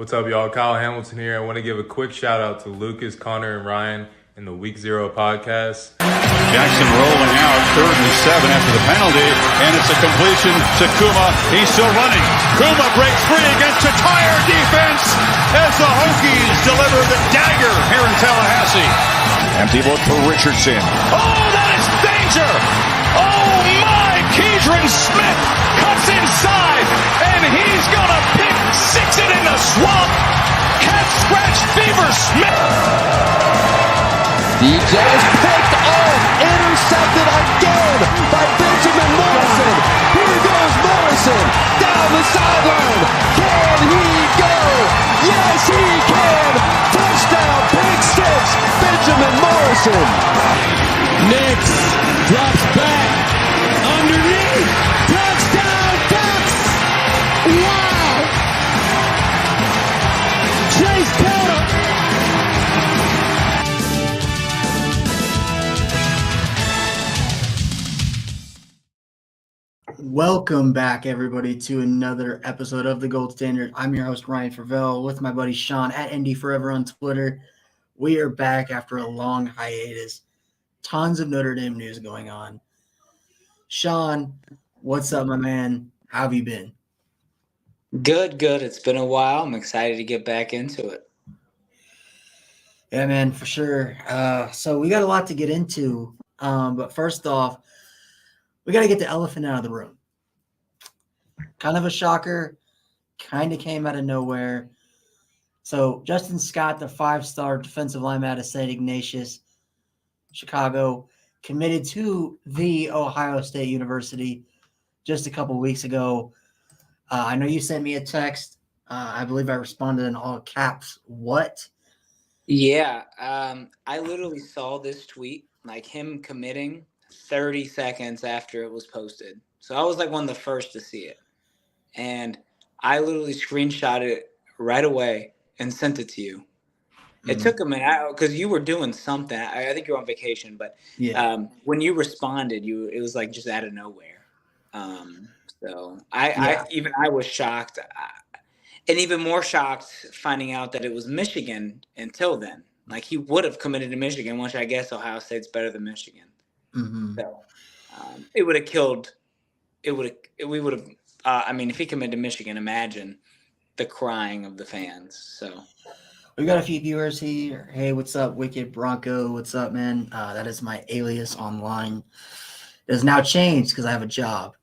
What's up, y'all? Kyle Hamilton here. I want to give a quick shout out to Lucas, Connor, and Ryan in the Week 0 podcast. Jackson rolling out, 3rd and 7 after the penalty, and it's a completion to Kuma. He's still running. Kuma breaks free against a tired defense as the Hokies deliver the dagger here in Tallahassee. Empty look for Richardson. Oh, that is danger! Oh my! Keidron Smith cuts inside, and he's gonna six it in the swamp. Cat scratch fever Smith. DJ is picked off, intercepted again by Benjamin Morrison. Here goes Morrison down the sideline. Can he go? Yes, he can. Touchdown, pick six, Benjamin Morrison. Nix drops back underneath. Touchdown, Ducks. Wow. Chase Porter. Welcome back, everybody, to another episode of The Gold Standard. I'm your host, Ryan Farvell, with my buddy Sean at ND Forever on Twitter. We are back after a long hiatus. Tons of Notre Dame news going on. Sean, what's up, my man? How have you been? Good. It's been a while. I'm excited to get back into it. Yeah, man, for sure. So we got a lot to get into. But first off, we got to get the elephant out of the room. Kind of a shocker. Kind of came out of nowhere. So Justin Scott, the 5-star defensive lineman out of St. Ignatius, Chicago, committed to the Ohio State University just a couple weeks ago. I know you sent me a text. I believe I responded in all caps. What? Yeah. I literally saw this tweet, like him committing 30 seconds after it was posted. So I was like one of the first to see it. And I literally screenshotted it right away and sent it to you. It took a minute because you were doing something. I think you were on vacation, but Yeah. when you responded, it was like just out of nowhere. So I was shocked, and even more shocked finding out that it was Michigan until then. Like he would have committed to Michigan, which I guess Ohio State's better than Michigan. Mm-hmm. So it would have killed. We would have. If he committed to Michigan, imagine the crying of the fans. So we got a few viewers here. Hey, what's up, Wicked Bronco? What's up, man? That is my alias online. It has now changed because I have a job.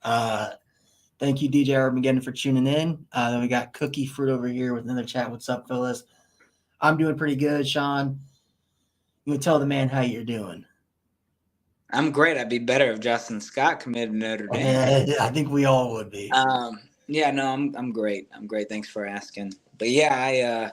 Thank you, DJ Armageddon, for tuning in. Then we got Cookie Fruit over here with another chat. What's up, fellas? I'm doing pretty good, Sean. You can tell the man how you're doing. I'm great. I'd be better if Justin Scott committed to Notre Dame. Yeah, I think we all would be. I'm great. I'm great. Thanks for asking. But yeah, I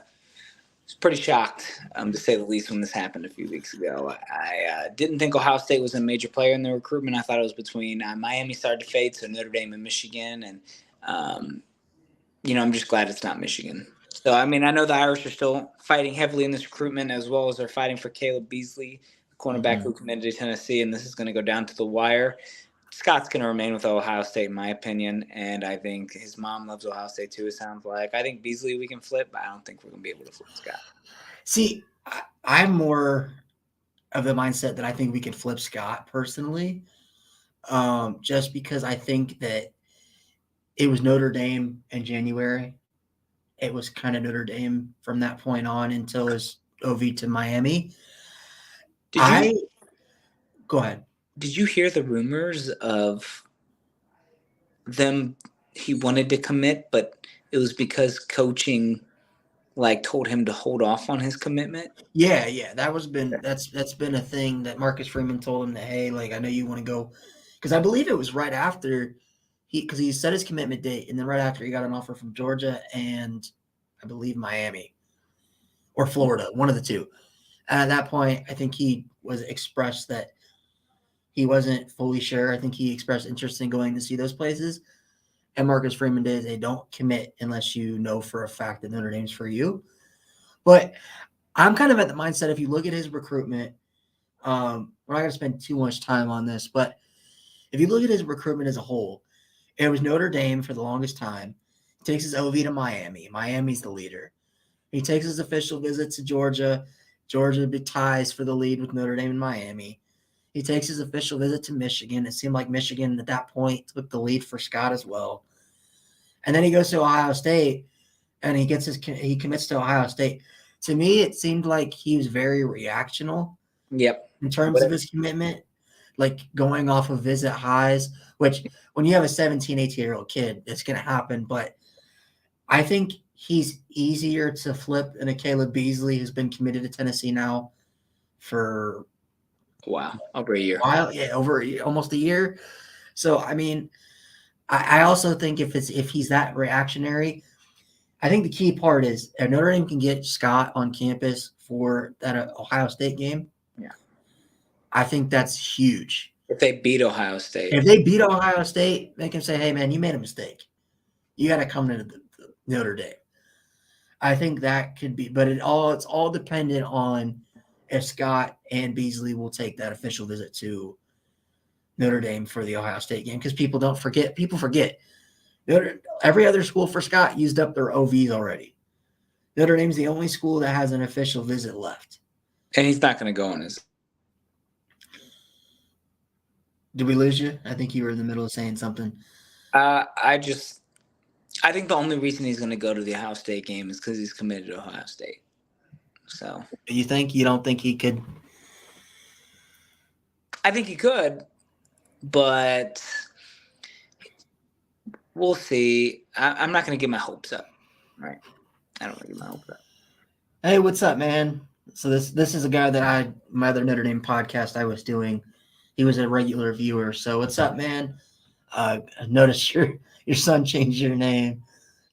was pretty shocked, to say the least, when this happened a few weeks ago. I didn't think Ohio State was a major player in the recruitment. I thought it was between Miami started to fade, so Notre Dame and Michigan. And, I'm just glad it's not Michigan. So, I know the Irish are still fighting heavily in this recruitment, as well as they're fighting for Caleb Beasley, the cornerback who committed to Tennessee, and this is going to go down to the wire. Scott's going to remain with Ohio State, in my opinion, and I think his mom loves Ohio State too, it sounds like. I think Beasley we can flip, but I don't think we're going to be able to flip Scott. See, I'm more of the mindset that I think we can flip Scott personally, just because I think that it was Notre Dame in January. It was kind of Notre Dame from that point on until his OV to Miami. Go ahead. Did you hear the rumors of them? He wanted to commit, but it was because coaching told him to hold off on his commitment. Yeah. That's been a thing that Marcus Freeman told him that, hey, I know you want to go, because I believe it was right after because he set his commitment date, and then right after he got an offer from Georgia and I believe Miami or Florida, one of the two. And at that point, I think he was expressed that he wasn't fully sure. I think he expressed interest in going to see those places. And Marcus Freeman did say, don't commit unless you know for a fact that Notre Dame's for you. But I'm kind of at the mindset, if you look at his recruitment, we're not going to spend too much time on this, but if you look at his recruitment as a whole, it was Notre Dame for the longest time, Takes his OV to Miami. Miami's the leader. He takes his official visit to Georgia. Georgia ties for the lead with Notre Dame and Miami. He takes his official visit to Michigan. It seemed like Michigan at that point took the lead for Scott as well. And then he goes to Ohio State, and he commits to Ohio State. To me, it seemed like he was very reactional. Yep. In terms of his commitment, like going off of visit highs, which when you have a 17, 18-year-old kid, it's going to happen. But I think he's easier to flip than a Caleb Beasley who's been committed to Tennessee now for over a year. Almost a year. So, I mean, I also think if he's that reactionary, I think the key part is if Notre Dame can get Scott on campus for that Ohio State game. Yeah, I think that's huge. If they beat Ohio State. If they beat Ohio State, they can say, hey, man, you made a mistake. You got to come to the Notre Dame. I think that could be, but it's all dependent on if Scott and Beasley will take that official visit to Notre Dame for the Ohio State game, because people forget. Every other school for Scott used up their OVs already. Notre Dame's the only school that has an official visit left. And he's not going to go on his. Did we lose you? I think you were in the middle of saying something. I think the only reason he's going to go to the Ohio State game is because he's committed to Ohio State. So you don't think he could? I think he could, but we'll see. I'm not going to get my hopes up. Right? I don't want to get my hopes up. Hey, what's up, man? So this is a guy that my other Notre Dame podcast I was doing. He was a regular viewer. So what's up, man? I noticed your son changed your name.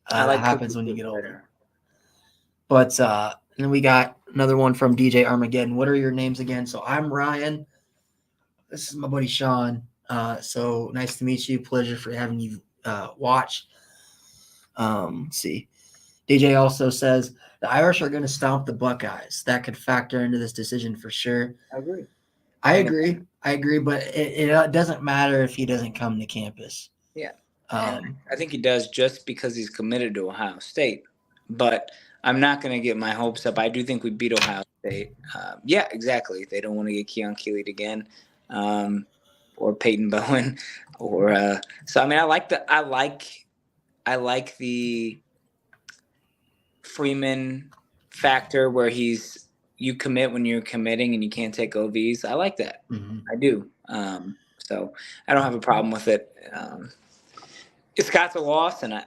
That happens when you get older. But and then we got another one from DJ Armageddon. What are your names again? So I'm Ryan. This is my buddy Sean. So nice to meet you. Pleasure for having you watch. Let's see. DJ also says the Irish are going to stomp the Buckeyes. That could factor into this decision for sure. I agree, but it doesn't matter if he doesn't come to campus. Yeah. I think he does just because he's committed to Ohio State. But I'm not going to get my hopes up. I do think we beat Ohio State. Yeah, exactly. They don't want to get Keon Keeley again, or Peyton Bowen, or so. I mean, I like the Freeman factor where you commit when you're committing and you can't take OVs. I like that. Mm-hmm. I do. So I don't have a problem with it. Scott's a loss, and I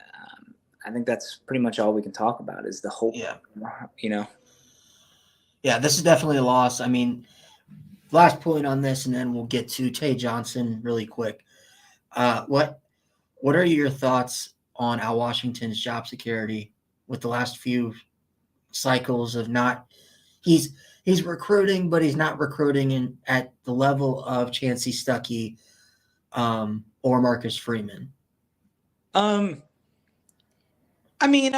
think that's pretty much all we can talk about is the hope. Yeah. Yeah, this is definitely a loss. I mean, last point on this, and then we'll get to Tay Johnson really quick. What are your thoughts on Al Washington's job security with the last few cycles of not he's recruiting, but he's not recruiting at the level of Chancey Stuckey or Marcus Freeman? I mean,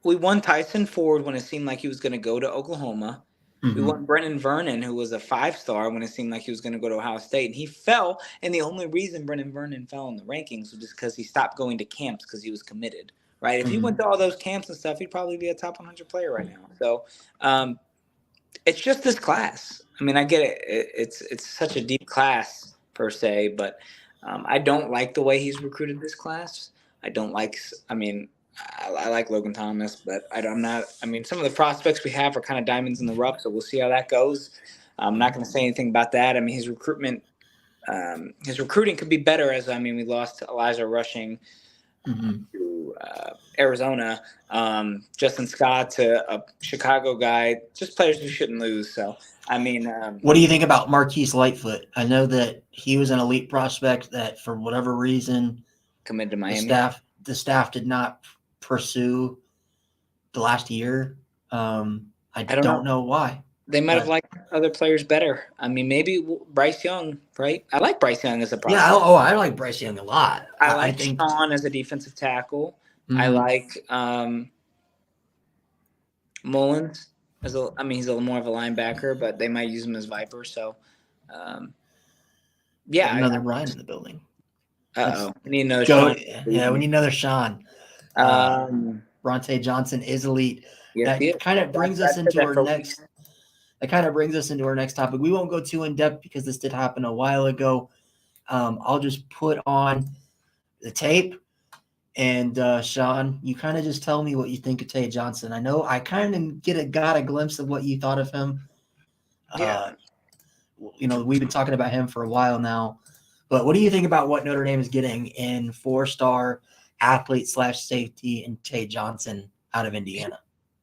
we won Tyson Ford when it seemed like he was going to go to Oklahoma. Mm-hmm. We won Brennan Vernon, who was a 5-star, when it seemed like he was going to go to Ohio State. And he fell, and the only reason Brennan Vernon fell in the rankings was just because he stopped going to camps because he was committed, right? If he went to all those camps and stuff, he'd probably be a top 100 player right now. So it's just this class. I mean, I get it. It's such a deep class, per se, but I don't like the way he's recruited this class. I like Logan Thomas, but I'm not. I mean, some of the prospects we have are kind of diamonds in the rough, so we'll see how that goes. I'm not going to say anything about that. I mean, his recruiting could be better. We lost Elijah Rushing to Arizona, Justin Scott to a Chicago guy. Just players we shouldn't lose. So, what do you think about Marquise Lightfoot? I know that he was an elite prospect that, for whatever reason, committed to Miami. The staff did not pursue the last year. I don't know why. They might have liked other players better. I mean, maybe Bryce Young, right? I like Bryce Young as a prospect. Yeah, I like Bryce Young a lot. I think Sean as a defensive tackle. Mm-hmm. I like Mullins he's a little more of a linebacker, but they might use him as Viper. So, another Ryan in the building. We need another Sean. Yeah, we need another Sean. Bronte Johnson is elite. Yes, That he is. kind of brings I've us said into that our for next. That kind of brings us into our next topic. We won't go too in depth because this did happen a while ago. I'll just put on the tape, and Sean, you kind of just tell me what you think of Tay Johnson. I know I kind of got a glimpse of what you thought of him. Yeah. We've been talking about him for a while now, but what do you think about what Notre Dame is getting in 4-star athlete / safety and Tay Johnson out of Indiana?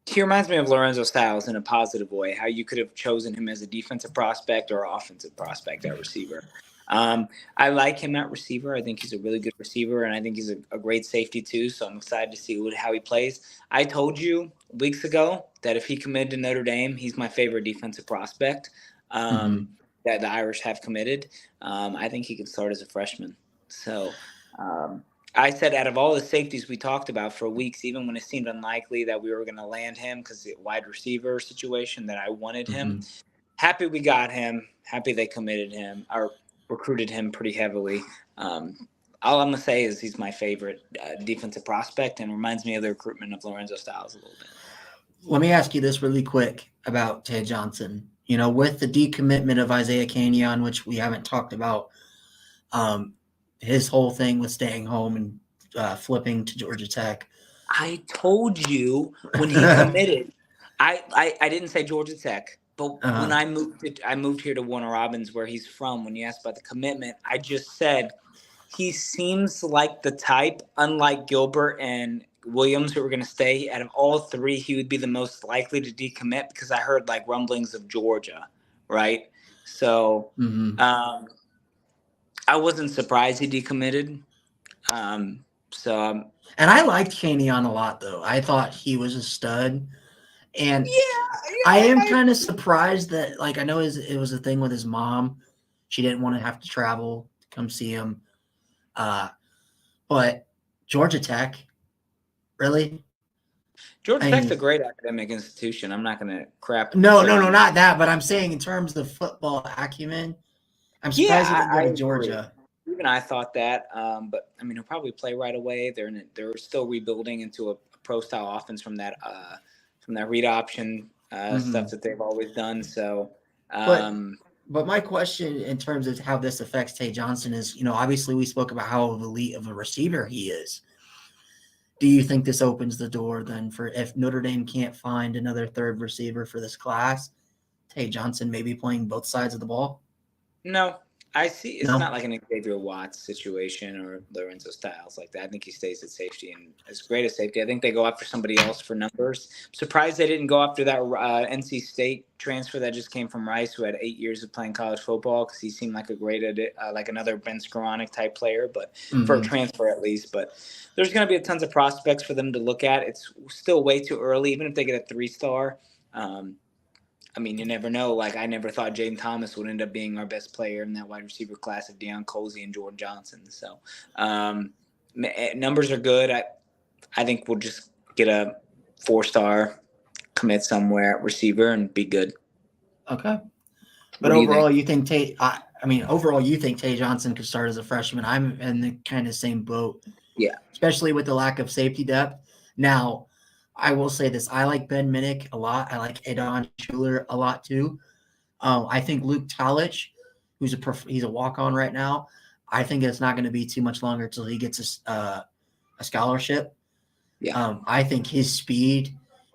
He reminds me of Lorenzo Styles in a positive way, how you could have chosen him as a defensive prospect or offensive prospect at receiver. I like him at receiver. I think he's a really good receiver, and I think he's a great safety too, so I'm excited to see how he plays. I told you weeks ago that if he committed to Notre Dame, he's my favorite defensive prospect that the Irish have committed. I think he can start as a freshman. So I said out of all the safeties we talked about for weeks, even when it seemed unlikely that we were going to land him because the wide receiver situation, that I wanted him. Happy we got him. Happy they committed him or recruited him pretty heavily. All I'm going to say is he's my favorite defensive prospect and reminds me of the recruitment of Lorenzo Styles a little bit. Let me ask you this really quick about Tay Johnson. With the decommitment of Isaiah Canyon, which we haven't talked about, his whole thing with staying home and flipping to Georgia Tech. I told you when he committed, I didn't say Georgia Tech, but when I moved here to Warner Robins, where he's from. When you asked about the commitment, I just said he seems like the type, unlike Gilbert and Williams, who were going to stay. Out of all three, he would be the most likely to decommit because I heard like rumblings of Georgia, right? So I wasn't surprised he decommitted. And I liked Canyon a lot, though. I thought he was a stud. And I am kind of surprised that, like, I know it was a thing with his mom. She didn't want to have to travel to come see him. But Georgia Tech, really? Georgia Tech's a great academic institution. I'm not going to crap. No, not that. But I'm saying in terms of football acumen, I'm surprised he didn't go to Georgia. Even I thought that, but I mean, he'll probably play right away. They're still rebuilding into a pro style offense from that read option stuff that they've always done. So, but my question in terms of how this affects Tay Johnson is, obviously we spoke about how elite of a receiver he is. Do you think this opens the door then for if Notre Dame can't find another third receiver for this class, Tay Johnson maybe playing both sides of the ball? No. I see. It's not like an Xavier Watts situation or Lorenzo Styles like that. I think he stays at safety and is great at safety. I think they go after somebody else for numbers. Surprised they didn't go after that NC State transfer that just came from Rice, who had 8 years of playing college football, because he seemed like a great like another Ben Skoranek type player, but for a transfer at least. But there's going to be tons of prospects for them to look at. It's still way too early, even if they get a 3-star. I mean, you never know. Like, I never thought Jaden Thomas would end up being our best player in that wide receiver class of Deion Colzie and Jordan Johnson. So, numbers are good. I think we'll just get a 4-star commit somewhere at receiver and be good. Okay. But overall, you think Tay Johnson could start as a freshman. I'm in the kind of same boat. Yeah. Especially with the lack of safety depth. Now, I will say this. I like Ben Minnick a lot. I like Adon Schuler a lot too. I think Luke Talich, he's a walk-on right now. I think it's not going to be too much longer until he gets a scholarship. Yeah. I think his speed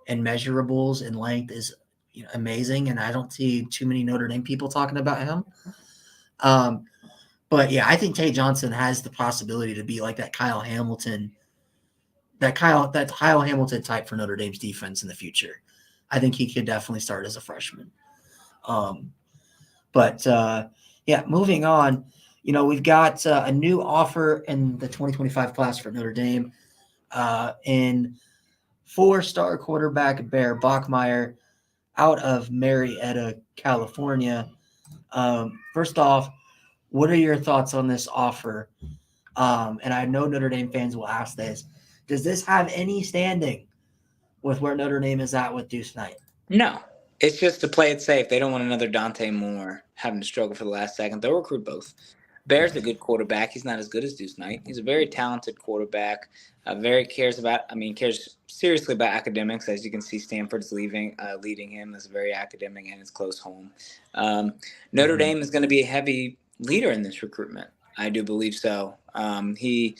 and measurables and length is amazing, and I don't see too many Notre Dame people talking about him. But yeah, I think Tay Johnson has the possibility to be like that Kyle Hamilton type for Notre Dame's defense in the future. I think he could definitely start as a freshman. Moving on, we've got a new offer in the 2025 class for Notre Dame in 4-star quarterback Bear Bachmeier out of Marietta, California. First off, what are your thoughts on this offer? And I know Notre Dame fans will ask this. Does this have any standing with where Notre Dame is at with Deuce Knight? No. It's just to play it safe. They don't want another Dante Moore having to struggle for the last second. They'll recruit both. Bear's a good quarterback. He's not as good as Deuce Knight. He's a very talented quarterback. Cares seriously about academics. As you can see, Stanford's leading him. It's very academic and it's close home. Notre Dame is going to be a heavy leader in this recruitment. I do believe so. I read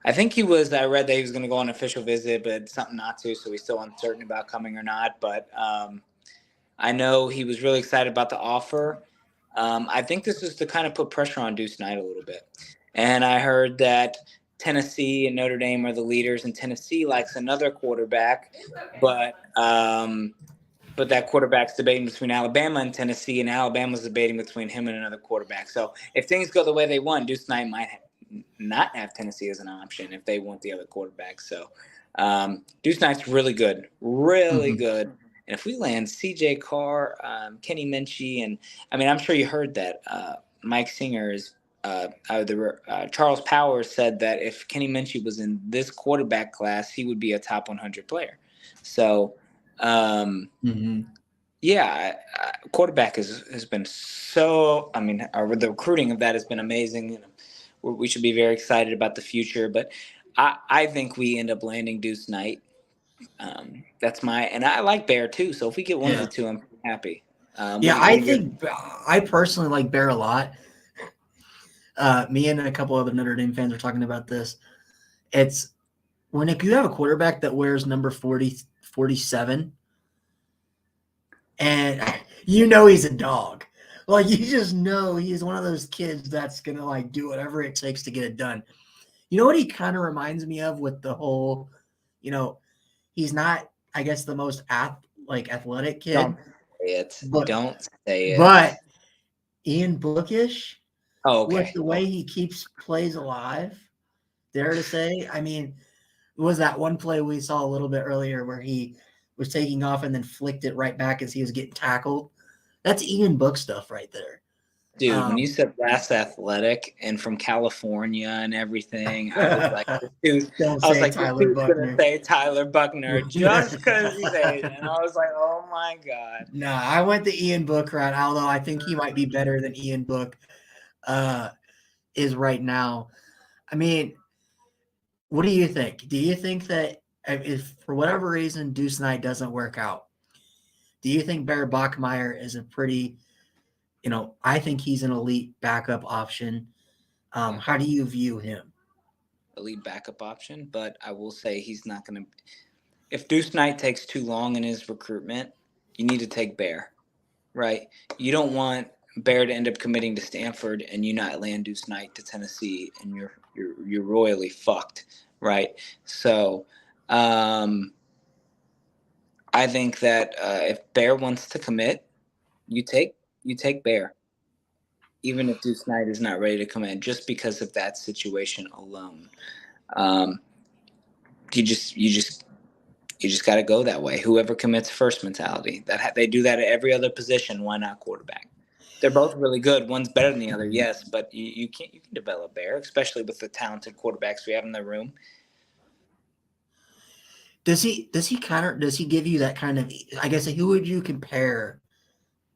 that he was going to go on an official visit, but something not to, so he's still uncertain about coming or not. But I know he was really excited about the offer. I think this is to kind of put pressure on Deuce Knight a little bit. And I heard that Tennessee and Notre Dame are the leaders, and Tennessee likes another quarterback, but that quarterback's debating between Alabama and Tennessee, and Alabama's debating between him and another quarterback. So if things go the way they want, Deuce Knight might not have Tennessee as an option if they want the other quarterback. So Deuce Knight's really good, really good. And if we land C.J. Carr, Kenny Minchie, and I'm sure you heard that Mike Singer is Charles Powers said that if Kenny Minchie was in this quarterback class, he would be a top 100 player. So, quarterback has been so. The recruiting of that has been amazing. We should be very excited about the future. But I think we end up landing Deuce Knight. And I like Bear too. So if we get one of the two, I'm happy. I personally like Bear a lot. Me and a couple other Notre Dame fans are talking about this. It's if you have a quarterback that wears number 47, and he's a dog. Like, you just know he's one of those kids that's going to, do whatever it takes to get it done. You know what he kind of reminds me of with the whole, he's not, I guess, the most athletic kid. Don't say it. But Ian Bookish, with the way he keeps plays alive, dare to say. Was that one play we saw a little bit earlier where he was taking off and then flicked it right back as he was getting tackled? That's Ian Book stuff right there. Dude, when you said last athletic and from California and everything, I was like, this dude's going to say Tyler Buckner just because he's Asian. And I was like, oh my God. No, I went the Ian Book route, although I think he might be better than Ian Book is right now. What do you think? Do you think that if for whatever reason Deuce Knight doesn't work out, do you think Bear Bachmeier is a pretty, I think he's an elite backup option. How do you view him? Elite backup option, but I will say he's not going to – if Deuce Knight takes too long in his recruitment, you need to take Bear, right? You don't want Bear to end up committing to Stanford and you not land Deuce Knight to Tennessee and you're royally fucked, right? So I think that if Bear wants to commit, you take Bear, even if Deuce Knight is not ready to come in, just because of that situation alone. You just got to go that way. Whoever commits first mentality. They do that at every other position. Why not quarterback? They're both really good. One's better than the other, yes, but you can develop Bear, especially with the talented quarterbacks we have in the room. Does he give you that kind of, I guess, who would you compare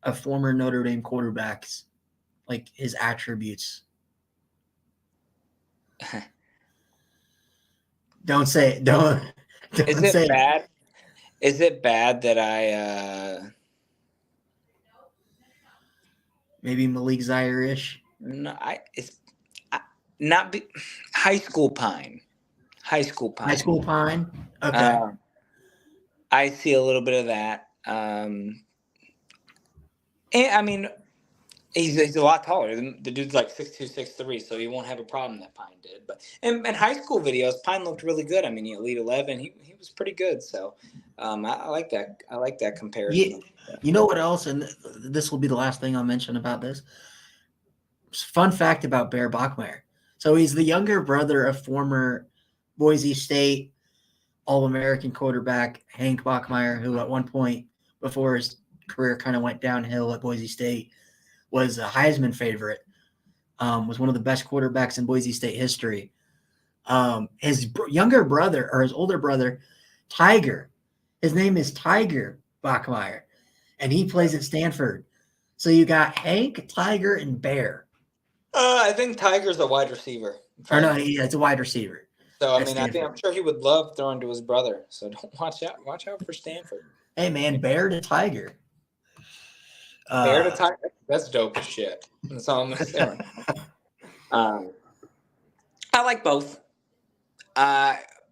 a former Notre Dame quarterback's, his attributes? Don't say it. Don't Is it say bad? Is it bad that I maybe Malik Zaire-ish? No, high school Pine. High school Pine. Okay. I see a little bit of that. And he's a lot taller. The dude's like 6'2", 6'3", so he won't have a problem that Pine did. But in high school videos, Pine looked really good. He Elite 11. He was pretty good. So I like that. I like that comparison. You know what else? And this will be the last thing I'll mention about this. Fun fact about Bear Bachmeier. So he's the younger brother of former Boise State All-American quarterback Hank Bachmeier, who at one point before his career kind of went downhill at Boise State was a Heisman favorite, was one of the best quarterbacks in Boise State history. His younger brother or his older brother, Tiger, his name is Tiger Bachmeier, and he plays at Stanford. So you got Hank, Tiger, and Bear. I think Tiger's a wide receiver. Or no, it's a wide receiver. So At Stanford. I'm sure he would love throwing to his brother. So don't watch out for Stanford. Hey man, Bear to Tiger. Bear to Tiger. That's dope as shit. That's all I'm gonna say. I like both.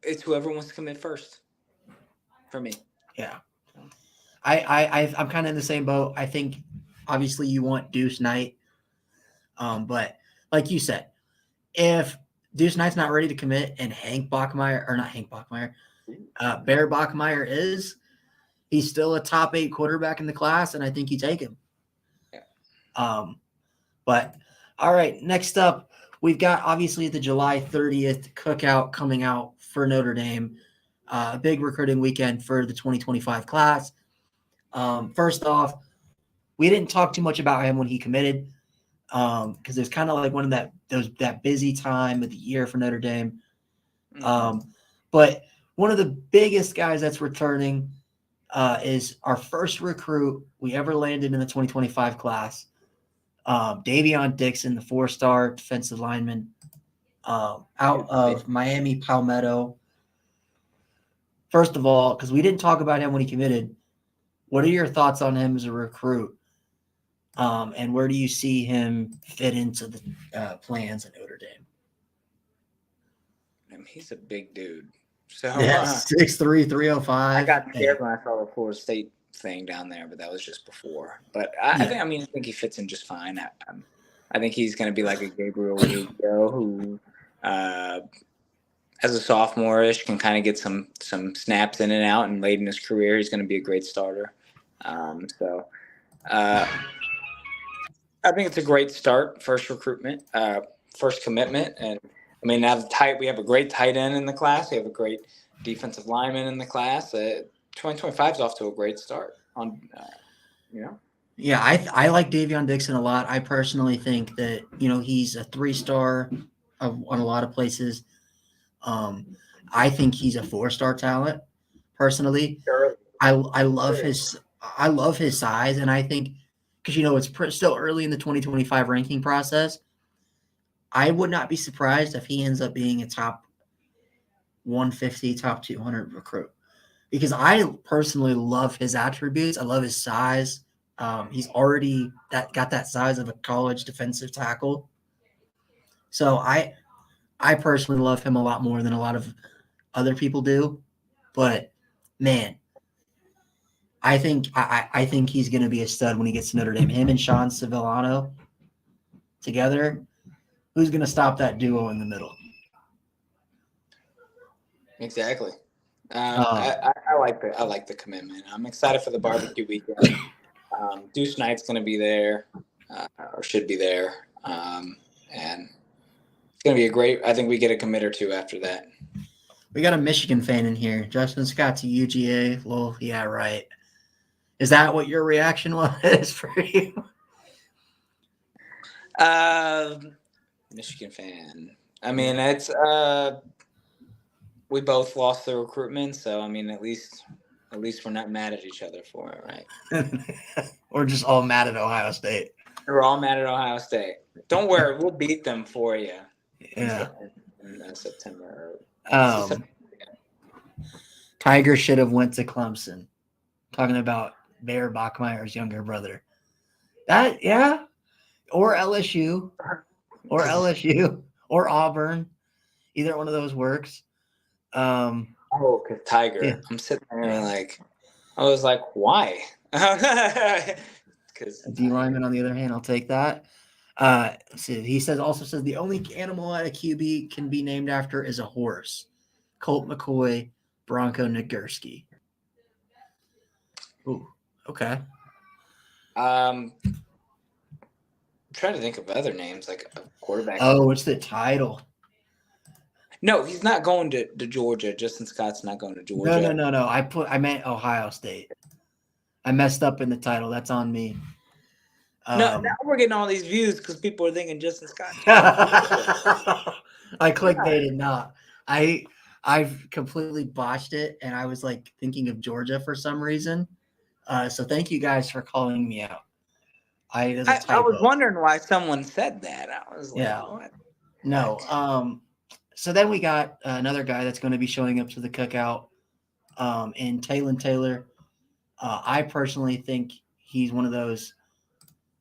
It's whoever wants to commit first. For me. Yeah. I'm kind of in the same boat. I think obviously you want Deuce Knight. But like you said, if Deuce Knight's not ready to commit and Bear Bachmeier is, he's still a top 8 quarterback in the class, and I think you take him. Yeah. But all right, next up, we've got obviously the July 30th cookout coming out for Notre Dame. A big recruiting weekend for the 2025 class. First off, we didn't talk too much about him when he committed because it was kind of like one of that busy time of the year for Notre Dame. But one of the biggest guys that's returning is our first recruit we ever landed in the 2025 class, Davion Dixon, the 4-star defensive lineman out of Miami Palmetto. First of all, because we didn't talk about him when he committed, what are your thoughts on him as a recruit? And where do you see him fit into the plans at Notre Dame? He's a big dude. So 6'3", 305. I got scared when I saw the Florida State thing down there, but that was just before. But I think he fits in just fine. I think he's going to be like a Gabriel Rubio who, as a sophomore-ish, can kind of get some snaps in and out, and late in his career, he's going to be a great starter. I think it's a great start, first recruitment, first commitment. And, I mean, now we have a great tight end in the class. We have a great defensive lineman in the class. 2025 is off to a great start. Yeah, I like Davion Dixon a lot. I personally think that, he's a 3-star on a lot of places. I think he's a 4-star talent, personally. Sure. I love his size, and I think because it's still early in the 2025 ranking process, I would not be surprised if he ends up being a top 150, top 200 recruit, because I personally love his attributes. I love his size. He's already got that size of a college defensive tackle. So I personally love him a lot more than a lot of other people do. But man, I think he's going to be a stud when he gets to Notre Dame. Him and Sean Sevillano together, who's going to stop that duo in the middle? Exactly. I like the commitment. I'm excited for the barbecue weekend. Deuce Knight's going to be there, or should be there, and it's going to be a great. I think we get a commit or two after that. We got a Michigan fan in here. Justin Scott to UGA. Well, yeah, right. Is that what your reaction was for you? Michigan fan. I mean, it's we both lost the recruitment, so I mean, at least we're not mad at each other for it, right? We're just all mad at Ohio State. We're all mad at Ohio State. Don't worry, we'll beat them for you. Yeah. In September. Tiger should have went to Clemson. Talking about Bear Bachmeier's younger brother. Or LSU, or Auburn. Either one of those works. Because Tiger. Yeah. I'm sitting there I was like, why? Because D lineman, on the other hand, I'll take that. He also says the only animal at a QB can be named after is a horse. Colt McCoy, Bronco Nagurski. Ooh, okay. I'm trying to think of other names, like a quarterback. Oh, what's the title? No, he's not going to Georgia. Justin Scott's not going to Georgia. No. I meant Ohio State. I messed up in the title. That's on me. Now we're getting all these views because people are thinking Justin Scott. I clickbaited not. I've completely botched it, and I was thinking of Georgia for some reason. So thank you guys for calling me out. There's a I typo. was wondering why someone said that. I was like, Yeah. what? No. So then we got another guy that's going to be showing up to the cookout in Taylor. I personally think he's one of those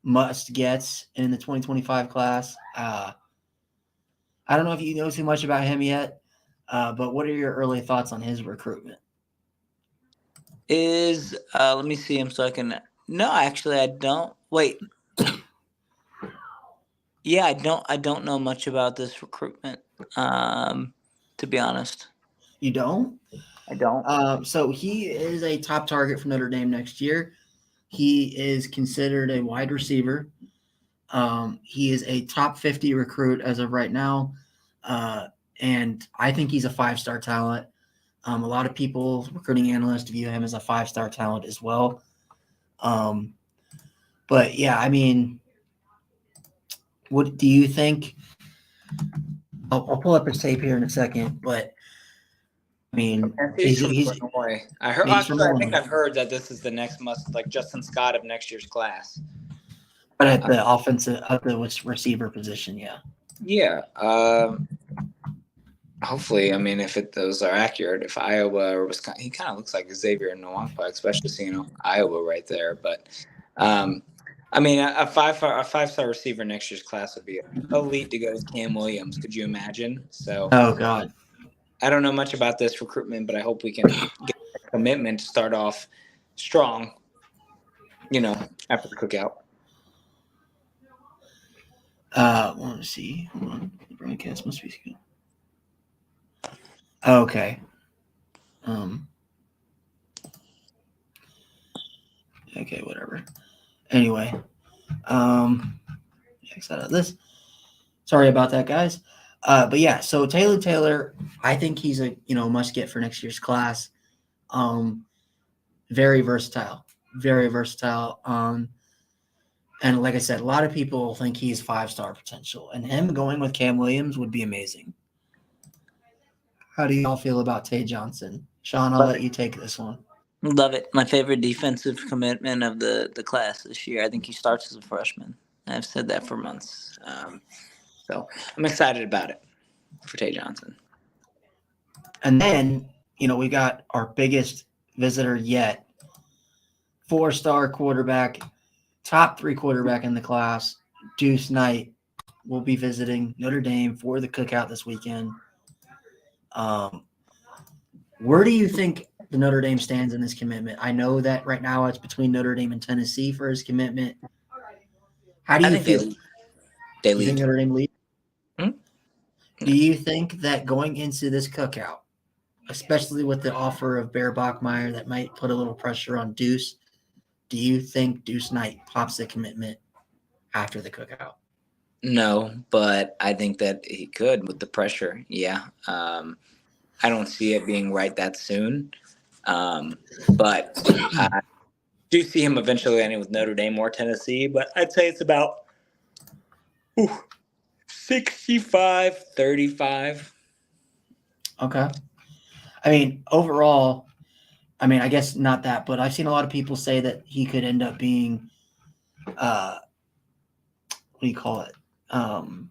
must gets in the 2025 class. I don't know if you know too much about him yet, but what are your early thoughts on his recruitment? Let me see him so I can. No, actually, I don't. Wait. Yeah, I don't know much about this recruitment. To be honest, You don't? I don't. So he is a top target for Notre Dame next year. He is considered a wide receiver. He is a top 50 recruit as of right now. And I think he's a 5-star talent. A lot of people, recruiting analysts, view him as a 5-star talent as well. But yeah, I mean, what do you think? I'll pull up his tape here in a second, but I mean, He's from he's Illinois. I heard. he's from Actually, I think Illinois. I've heard that this is the next like Justin Scott of next year's class. But at the offensive, at the receiver position, yeah. Yeah. Hopefully, I mean, if those are accurate, if Iowa or Wisconsin, he kind of looks like Xavier Nwankpa, especially seeing Iowa right there. But, I mean, a five-star receiver next year's class would be elite to go with Cam Williams. Could you imagine? So, Oh God. I don't know much about this recruitment, but I hope we can get a commitment to start off strong. After the cookout. Let me see. Hold on. The broadcast must be good. Okay. Okay, whatever. Anyway. X out of this. Sorry about that, guys. But yeah, so Taylor, I think he's a must get for next year's class. Very versatile. Very versatile. And like I said, a lot of people think he's 5-star potential. And him going with Cam Williams would be amazing. How do y'all feel about Tay Johnson? Sean, I'll let you take this one. Love it. My favorite defensive commitment of the class this year. I think he starts as a freshman. I've said that for months. So I'm excited about it for Tay Johnson. And then, we got our biggest visitor yet. 4-star quarterback, top 3 quarterback in the class, Deuce Knight, will be visiting Notre Dame for the cookout this weekend. Where do you think the Notre Dame stands in this commitment? I know that right now it's between Notre Dame and Tennessee for his commitment. How do you feel? They You lead. think Notre Dame lead? Hmm? Do you think that going into this cookout, especially with the offer of Bear Bachmeier that might put a little pressure on Deuce, do you think Deuce Knight pops the commitment after the cookout? No, but I think that he could with the pressure. Yeah. I don't see it being right that soon. But I do see him eventually ending with Notre Dame or Tennessee, but I'd say it's about 65-35. Okay. I mean, overall, I guess not that, but I've seen a lot of people say that he could end up being, what do you call it? An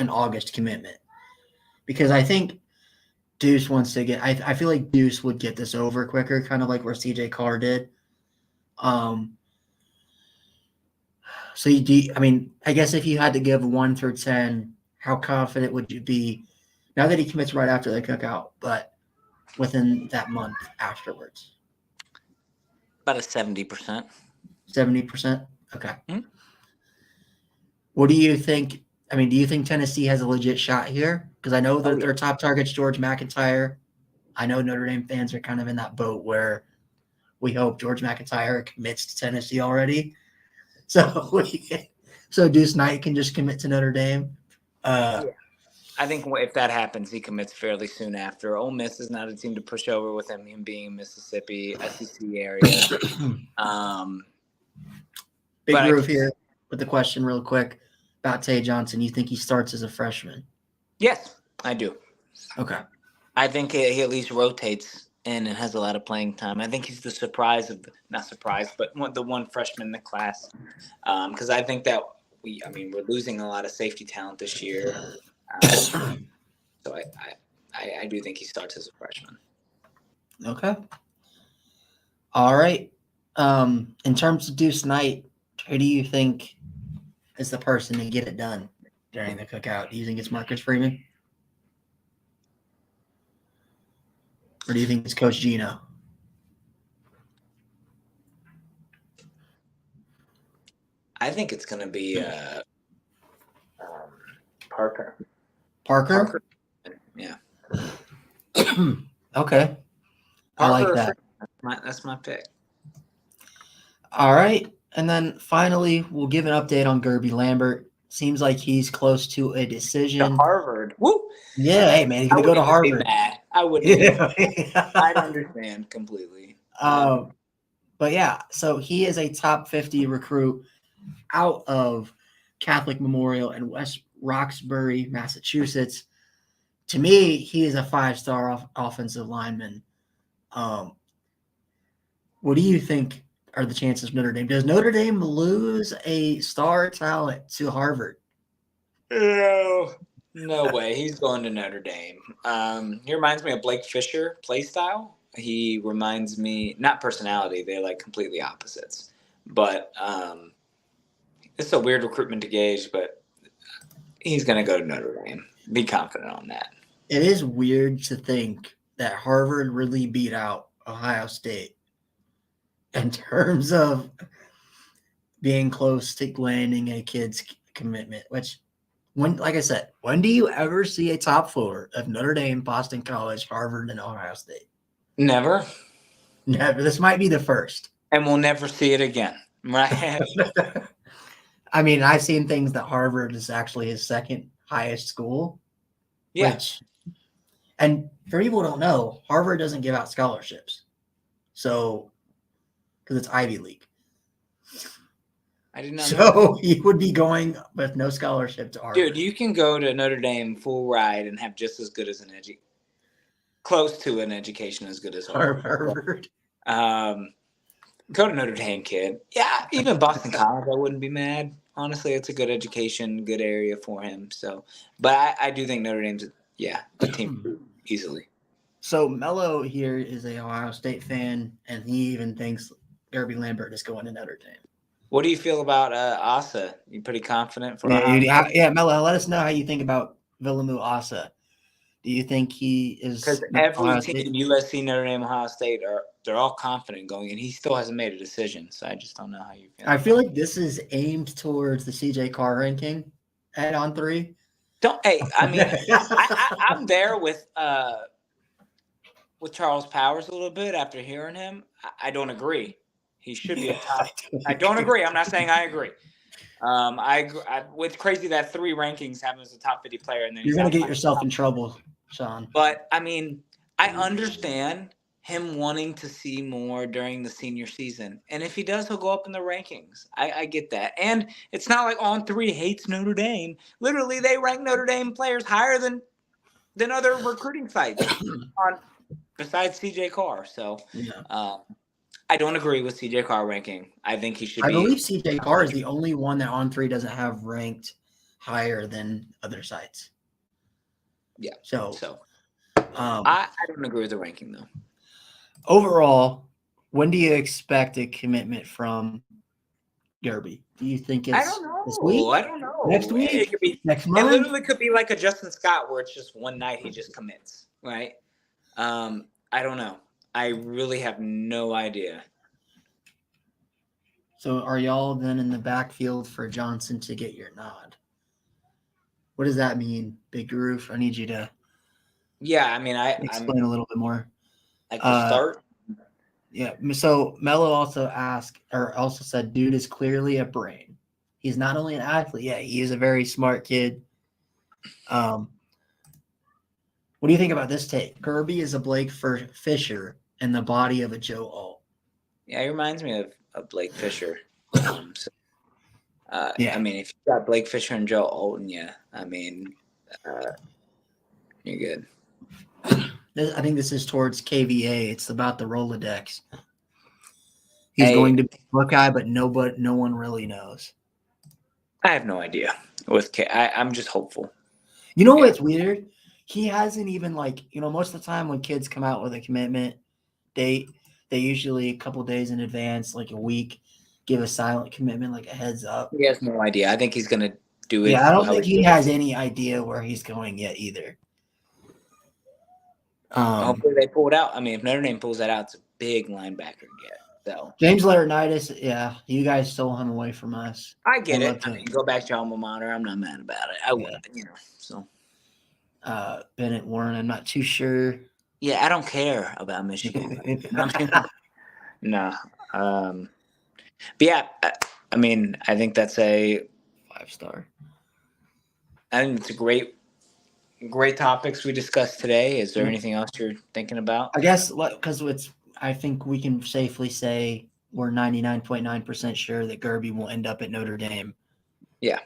August commitment. Because I think Deuce wants to get, I feel like Deuce would get this over quicker, kind of like where CJ Carr did. So I guess if you had to give 1 through 10, how confident would you be now that he commits right after the cookout, but within that month afterwards? About a 70%. 70%? Okay. What do you think? Do you think Tennessee has a legit shot here? Because I know that their top target's George McIntyre. I know Notre Dame fans are kind of in that boat where we hope George McIntyre commits to Tennessee already. So Deuce Knight can just commit to Notre Dame. I think if that happens, he commits fairly soon after. Ole Miss is not a team to push over with him being in Mississippi, SEC area. Big Groove here with the question real quick about Tay Johnson. You think he starts as a freshman? Yes, I do. Okay. I think he at least rotates and it has a lot of playing time. I think he's the surprise of not surprise, but the one freshman in the class. Because I think that we're losing a lot of safety talent this year. So I do think he starts as a freshman. Okay. All right. In terms of Deuce Knight, who do you think is the person to get it done during the cookout? Do you think it's Marcus Freeman? Or do you think it's Coach Gino? I think it's going to be Parker. Parker? Yeah. Okay. I like that. That's my pick. All right. And then finally, we'll give an update on Guerby Lambert. Seems like he's close to a decision. To Harvard. Woo! Yeah, hey, man, he's going to go to Harvard. Be mad. I wouldn't. I understand completely. But yeah, so he is a top 50 recruit out of Catholic Memorial in West Roxbury, Massachusetts. To me, he is a 5-star offensive lineman. What do you think are the chances of Notre Dame? Does Notre Dame lose a star talent to Harvard? No way. He's going to Notre Dame. He reminds me of Blake Fisher play style. He reminds me, not personality, they're like completely opposites. But it's a weird recruitment to gauge, but he's going to go to Notre Dame. Be confident on that. It is weird to think that Harvard really beat out Ohio State in terms of being close to landing a kid's commitment, which, like I said, when do you ever see a top four of Notre Dame, Boston College, Harvard, and Ohio State? Never. Never. This might be the first. And we'll never see it again. Right? I mean, I've seen things that Harvard is actually his second highest school. Yeah. And for people who don't know, Harvard doesn't give out scholarships. So, because it's Ivy League. I did not know. So he would be going with no scholarship to Harvard. Dude, you can go to Notre Dame full ride and have just as good as close to an education as good as Harvard. Go to Notre Dame, kid. Yeah, even Boston College, I wouldn't be mad. Honestly, it's a good education, good area for him. So, but I do think Notre Dame's a team easily. So Mello here is a Ohio State fan, and he even thinks Guerby Lambert is going to Notre Dame. What do you feel about Asa? You pretty confident for Mello, let us know how you think about Villamu Asa. Do you think he is? Because every team, USC, Notre Dame, Ohio State, they're all confident going, and he still hasn't made a decision. So I just don't know how you feel. I feel like this is aimed towards the CJ Carr ranking at on 3. I mean, I'm there with Charles Powers a little bit after hearing him. I don't agree. He should be a top. I don't agree. I'm not saying I agree. I agree. It's crazy that 3 rankings have him as a top 50 player, and then you're going to get yourself in trouble, Sean. But I mean, I understand him wanting to see more during the senior season, and if he does, he'll go up in the rankings. I get that, and it's not like On 3 hates Notre Dame. Literally, they rank Notre Dame players higher than other recruiting sites besides CJ Carr. So, I don't agree with CJ Carr ranking. I think he should be. I believe CJ Carr is the only one that On 3 doesn't have ranked higher than other sites. Yeah. So I don't agree with the ranking, though. Overall, when do you expect a commitment from Guerby? Do you think it's this week? I don't know. Next week? It could be next month? It literally could be like a Justin Scott where it's just one night he just commits, right? I don't know. I really have no idea. So are y'all then in the backfield for Johnson to get your nod? What does that mean, Big Roof? I need you to explain a little bit more. Like to start? Yeah. So Mello also said, dude is clearly a brain. He's not only an athlete, he is a very smart kid. What do you think about this take? Guerby is a Blake Fisher in the body of a Joe Alt. Yeah, he reminds me of Blake Fisher. I mean, if you got Blake Fisher and Joe Alton, I mean, you're good. I think this is towards KVA. It's about the Rolodex. He's Hey. going to be a Buckeye, but no one really knows. I have no idea. I'm just hopeful. You know what's weird? He hasn't even most of the time when kids come out with a commitment, they usually a couple days in advance, like a week, give a silent commitment, like a heads up. He has no idea. I think he's gonna do it. Yeah, I don't think he has any idea where he's going yet either. Hopefully they pull it out. I mean, if Notre Dame pulls that out, it's a big linebacker get. So James Laurinaitis, yeah, you guys stole him away from us. I get it. I mean, go back to your alma mater. I'm not mad about it. I would, So Bennett Warren, I'm not too sure. Yeah, I don't care about Michigan. No. But yeah, I mean, I think that's a 5-star. I think it's a great topics we discussed today. Is there anything else you're thinking about? I guess because I think we can safely say we're 99.9% sure that Guerby will end up at Notre Dame. Yeah.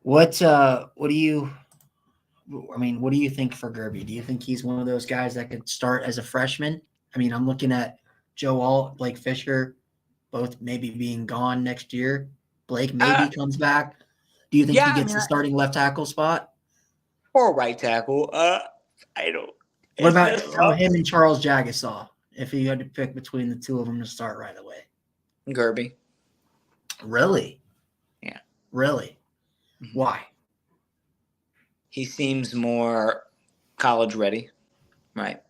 What do you think for Guerby? Do you think he's one of those guys that could start as a freshman? I mean, I'm looking at Joe Alt, Blake Fisher, both maybe being gone next year. Blake maybe comes back. Do you think he gets the starting left tackle spot? Or right tackle? I don't. What about him and Charles Jagasaw? If you had to pick between the two of them to start right away. Guerby. Really? Yeah. Really? Mm-hmm. Why? He seems more college ready, right?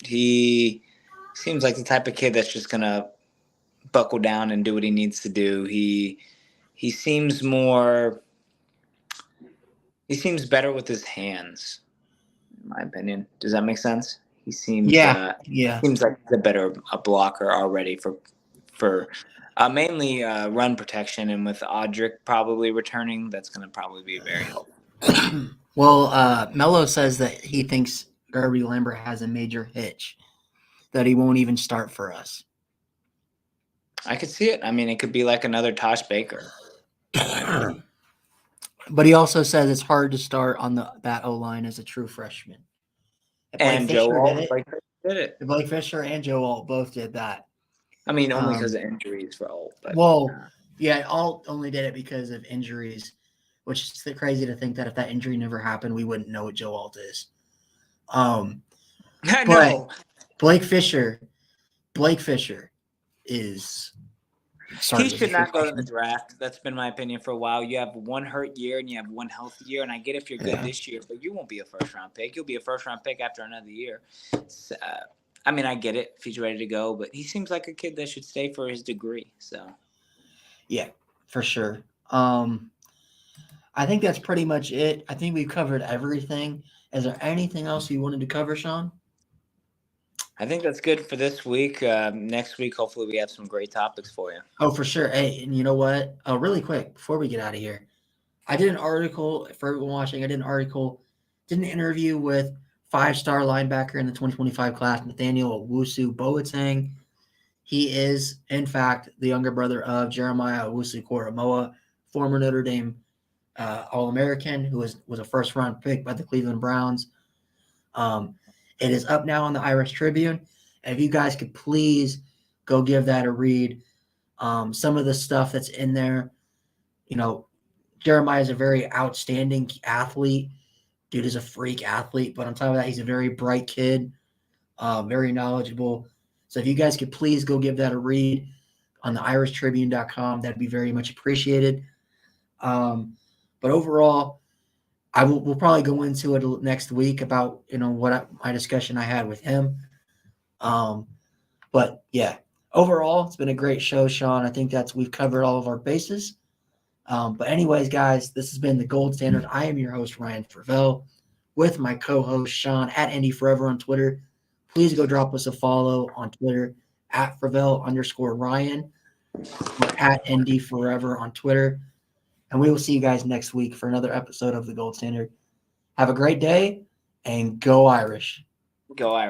He seems like the type of kid that's just gonna buckle down and do what he needs to do. He seems better with his hands, in my opinion. Does that make sense? He seems seems like he's a blocker already for mainly run protection, and with Audric probably returning, that's going to probably be very helpful. Well, Mello says that he thinks Guerby Lambert has a major hitch, that he won't even start for us. I could see it. I mean, it could be like another Tosh Baker. But he also says it's hard to start on that O-line as a true freshman. And Joe Alt did it. Blake Fisher and Joe Alt both did that. I mean, only because of injuries for Alt. But, Alt only did it because of injuries, which is crazy to think that if that injury never happened, we wouldn't know what Joe Alt is. I know. Blake Fisher is. He should not go to the draft. That's been my opinion for a while. You have one hurt year and you have one healthy year. And I get if you're good this year, but you won't be a first-round pick. You'll be a first-round pick after another year. I mean, I get it if he's ready to go, but he seems like a kid that should stay for his degree. So, yeah, for sure. I think that's pretty much it. I think we've covered everything. Is there anything else you wanted to cover, Sean? I think that's good for this week. Next week, hopefully, we have some great topics for you. Oh, for sure. Hey, and you know what? Really quick, before we get out of here, I did an article for everyone watching. Did an interview with 5-star linebacker in the 2025 class, Nathaniel Owusu-Boateng. He is, in fact, the younger brother of Jeremiah Owusu-Koramoah, former Notre Dame All-American, who was a first-round pick by the Cleveland Browns. It is up now on the Irish Tribune. And if you guys could please go give that a read. Some of the stuff that's in there, Jeremiah is a very outstanding athlete. Dude is a freak athlete, but on top of that, he's a very bright kid, very knowledgeable. So if you guys could please go give that a read on the irishtribune.com, that'd be very much appreciated. But overall, we'll probably go into it next week about, my discussion I had with him. But yeah, overall, it's been a great show, Sean. I think we've covered all of our bases. But anyways, guys, this has been the Gold Standard. I am your host, Ryan Fravel, with my co-host, Sean, at @IndyForever on Twitter. Please go drop us a follow on Twitter, @Fravel_Ryan, or @IndyForever on Twitter. And we will see you guys next week for another episode of the Gold Standard. Have a great day, and go Irish. Go Irish.